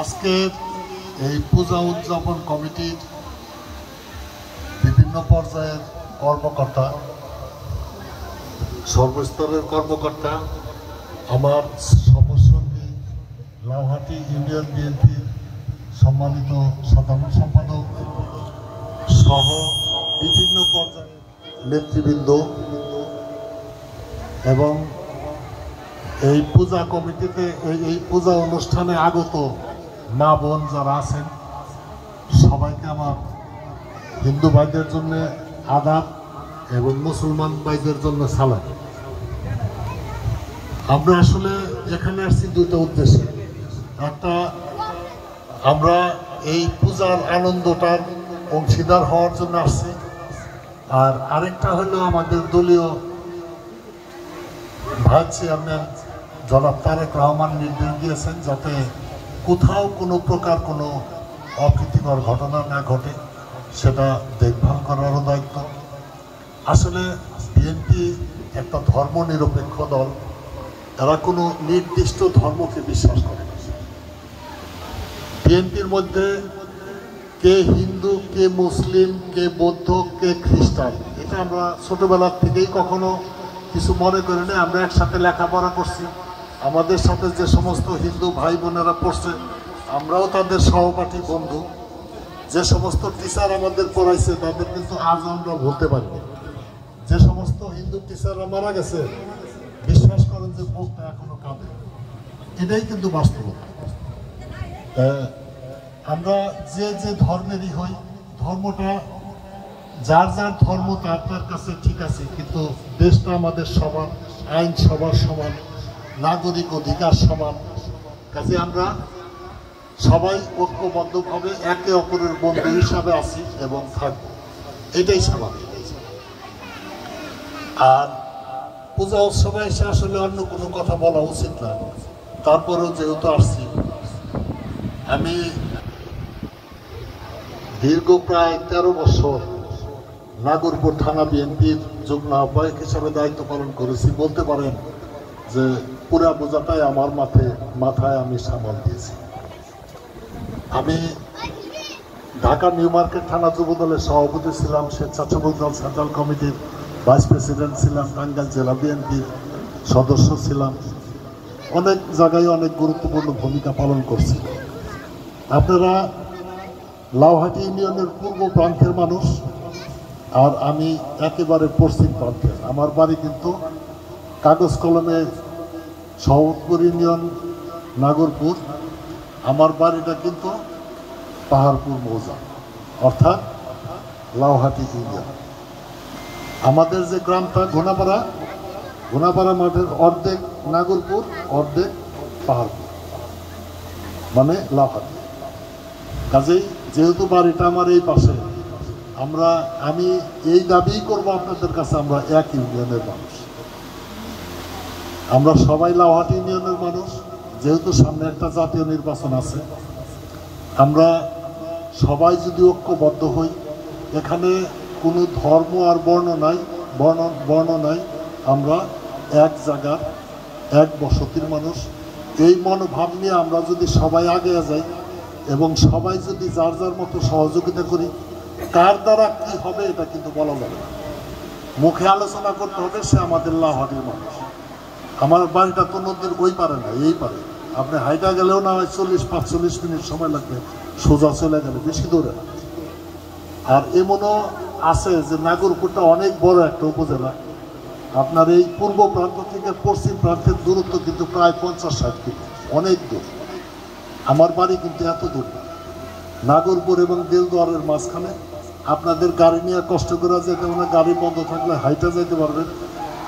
আজকে এই পূজা উদযাপন কমিটির বিভিন্ন পর্যায়ের কর্মকর্তা, সর্বস্তরের কর্মকর্তা, আমার সফরসঙ্গী লাউহাটি ইউনিয়ন বিএনপির সম্মানিত সাধারণ সম্পাদক সহ বিভিন্ন পর্যায়ের নেতৃবৃন্দ এবং এই পূজা কমিটিতে এই পূজা অনুষ্ঠানে আগত মা বোন যারা আছেন সবাইকে আমার হিন্দু ভাইদের জন্য আদাব এবং মুসলমান ভাইদের জন্য সালাম। আমরা আসলে এখানে আসছি দুটো উদ্দেশ্যে। একটা, আমরা এই পূজার আনন্দটার অংশীদার হওয়ার জন্য আসছি, আর আরেকটা হলো আমাদের দলীয় ভাইস চেয়ারম্যান জনাব তারেক রহমান নির্দেশ দিয়েছেন যাতে কোথাও কোনো প্রকার কোনো অপ্রীতিকর ঘটনা না ঘটে, সেটা দেখভাল করারও দায়িত্ব। আসলে বিএনপি একটা ধর্মনিরপেক্ষ দল, এরা কোনো নির্দিষ্ট ধর্মকে বিশ্বাস করে না। বিএনপির মধ্যে কে হিন্দু, কে মুসলিম, কে বৌদ্ধ, কে খ্রিস্টান, এটা আমরা ছোটবেলার থেকেই কখনো কিছু মনে করি না। আমরা একসাথে লেখাপড়া করছি, আমাদের সাথে যে সমস্ত হিন্দু ভাই বোনেরা পড়ছে আমরাও তাদের সহপাঠী বন্ধু। যে সমস্ত টিচার আমাদের পড়াইছে তাদের কিন্তু আজ আমরা ভুলতে পারি না। যে সমস্ত হিন্দু টিচাররা মারা গেছে বিশ্বাস করেন যে বুকটা এখনো কাঁদে, এটাই কিন্তু বাস্তবতা। আমরা যে যে ধর্মেরই হই, ধর্মটা যার যার ধর্ম তার কাছে ঠিক আছে, কিন্তু দেশটা আমাদের সমান, আইন সবার সমান, নাগরিক অধিকার সমান। কাজে আমরা সবাই ঐক্যবদ্ধভাবে একে অপরের বন্ধু হিসাবে আছি এবং থাকবো, এটাই স্বাভাবিক। আর পূজা উৎসবে এসে আসলে অন্য কোনো কথা বলা উচিত না, তারপরেও যেহেতু আসছি, আমি দীর্ঘ প্রায় 13 বছর নাগরপুর থানা বিএনপির যুগ্ম আহ্বায়ক হিসাবে দায়িত্ব পালন করেছি। বলতে পারেন যে পুরা বোঝাটাই আমার মাথায় আমি সামাল দিয়েছি। আমি ঢাকা নিউ মার্কেট থানা যুবদলের সভাপতি ছিলাম, স্বেচ্ছাসেবক দল সেন্ট্রাল কমিটির ভাইস প্রেসিডেন্ট ছিলাম, টাঙ্গাইল জেলা বিএনপির সদস্য ছিলাম, অনেক জায়গায় অনেক গুরুত্বপূর্ণ ভূমিকা পালন করছি। আপনারা লাউহাটি ইউনিয়নের পূর্ব প্রান্তের মানুষ, আর আমি একেবারে পশ্চিম প্রান্তের। আমার বাড়ি কিন্তু কাগজ কলমে সহদপুর ইউনিয়ন নাগরপুর, আমার বাড়িটা কিন্তু পাহাড়পুর মৌজা, অর্থাৎ লাউহাটি ইউনিয়ন। আমাদের যে গ্রামটা ঘোনাপাড়া মাঠের অর্ধেক নাগরপুর, অর্ধেক পাহাড়পুর, মানে লাউহাটি। কাজেই যেহেতু বাড়িটা আমার এই পাশে, আমি এই দাবি করবো আপনাদের কাছে, আমরা এক ইউনিয়নের মানুষ, আমরা সবাই লাউহাটি ইউনিয়নের মানুষ। যেহেতু সামনে একটা জাতীয় নির্বাচন আছে, আমরা সবাই যদি ঐক্যবদ্ধ হই, এখানে কোনো ধর্ম আর বর্ণ নাই, আমরা এক জায়গার এক বসতির মানুষ। এই মনোভাব নিয়ে আমরা যদি সবাই আগে যাই এবং সবাই যদি যার যার মতো সহযোগিতা করি, কার দ্বারা কি হবে এটা কিন্তু বলা যাবে না। মুখে আলোচনা করতে হবে সে আমাদের লাউহাটির মানুষ। আমার বাড়িটা তো নদীর ওই পারে না, এই পারে। আপনি হাইটা গেলেও না হয় 40-45 মিনিট সময় লাগবে, সোজা চলে গেলে, বেশি দূরে না। আর এমনও আছে যে নাগরপুরটা অনেক বড় একটা উপজেলা। আপনার এই পূর্ব প্রান্ত থেকে পশ্চিম প্রান্তের দূরত্ব কিন্তু প্রায় 50-60 কিলো, অনেক দূর। আমার বাড়ি কিন্তু এত দূর না, নাগরপুর এবং দেলদুয়ারের মাঝখানে। আপনাদের গাড়ি নিয়ে কষ্ট করে যেতে মানে গাড়ি বন্ধ থাকলে হাইটা যেতে পারবেন।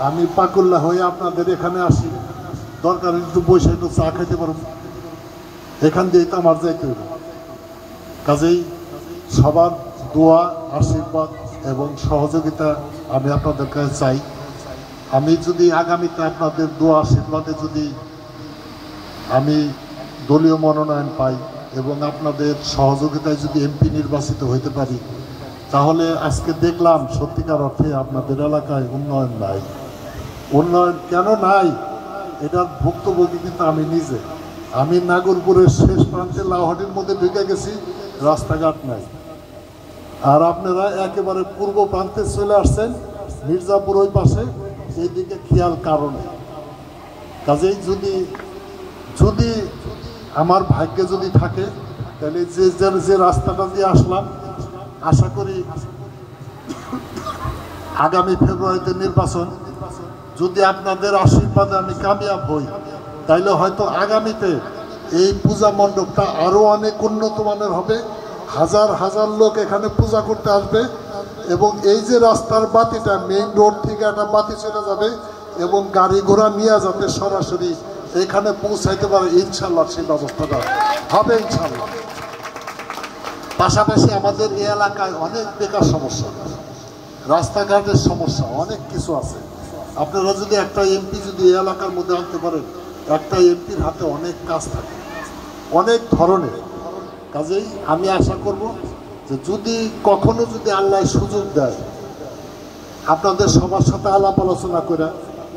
আমি পাকুল্লা হয়ে আপনাদের এখানে আসি, দরকার একটু বসে একটু চা খাইতে পারবো, এখান দিয়েই তো আমার যাইতে হবে। কাজেই সবার দোয়া, আশীর্বাদ এবং সহযোগিতা আমি আপনাদের কাছে চাই। আমি যদি আগামীতে আপনাদের দোয়া আশীর্বাদে যদি আমি দলীয় মনোনয়ন পাই এবং আপনাদের সহযোগিতায় যদি এমপি নির্বাচিত হইতে পারি, তাহলে আজকে দেখলাম সত্যিকার অর্থে আপনাদের এলাকায় উন্নয়ন নাই। উন্নয়ন কেন নাই এটার ভুক্তভোগী কিন্তু আমি নিজে। আমি নাগরপুরের শেষ প্রান্তে লাউহাটির মধ্যে ঢুকে গেছি, রাস্তাঘাট নাই। আর আপনারা একেবারে পূর্ব প্রান্তে চলে আসছেন, মির্জাপুর ওই পাশে, এইদিকে খেয়াল কারণে। কাজেই যদি যদি আমার ভাগ্যে যদি থাকে, তাহলে যে রাস্তাটা দিয়ে আসলাম, আশা করি আগামী ফেব্রুয়ারিতে নির্বাচন, যদি আপনাদের আশীর্বাদে আমি কামিয়াব হই, তাইলে হয়তো আগামীতে এই পূজা মণ্ডপটা আরও অনেক উন্নত মানের হবে। হাজার হাজার লোক এখানে পূজা করতে আসবে, এবং এই যে রাস্তার বাতিটা, মেইন রোড থেকে একটা বাতি চলে যাবে, এবং গাড়ি ঘোড়া নিয়ে যাতে সরাসরি এখানে পৌঁছাইতে পারে, ইনশাল্লাহ সেই ব্যবস্থাটা হবে ইনশাল্লাহ। পাশাপাশি আমাদের এই এলাকায় অনেক বেকার সমস্যা, রাস্তাঘাটের সমস্যা, অনেক কিছু আছে। আপনারা যদি একটা এমপি যদি এই এলাকার মধ্যে আনতে পারেন, একটা এমপির হাতে অনেক কাজ থাকে, অনেক ধরনের। কাজেই আমি আশা করব যে যদি কখনো যদি আল্লাহ সুযোগ দেয়, আপনাদের সবার সাথে আলাপ আলোচনা করে,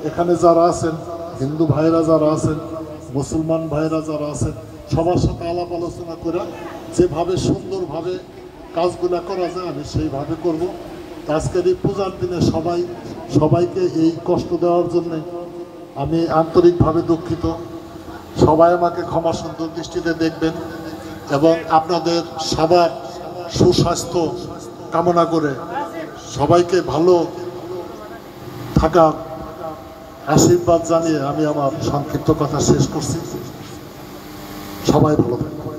এখানে যারা আছেন, হিন্দু ভাইরা যারা আছেন, মুসলমান ভাইরা যারা আছেন, সবার সাথে আলাপ আলোচনা করে যেভাবে সুন্দরভাবে কাজগুলো করা যায় আমি সেইভাবে করব। আজকের এই পূজার দিনে সবাইকে এই কষ্ট দেওয়ার জন্য আমি আন্তরিকভাবে দুঃখিত। সবাই আমাকে ক্ষমা সুন্দর দৃষ্টিতে দেখবেন, এবং আপনাদের সবার সুস্বাস্থ্য কামনা করে সবাইকে ভালো থাকার আশীর্বাদ জানিয়ে আমি আমার সংক্ষিপ্ত কথা শেষ করছি। সবাই ভালো থাকবেন।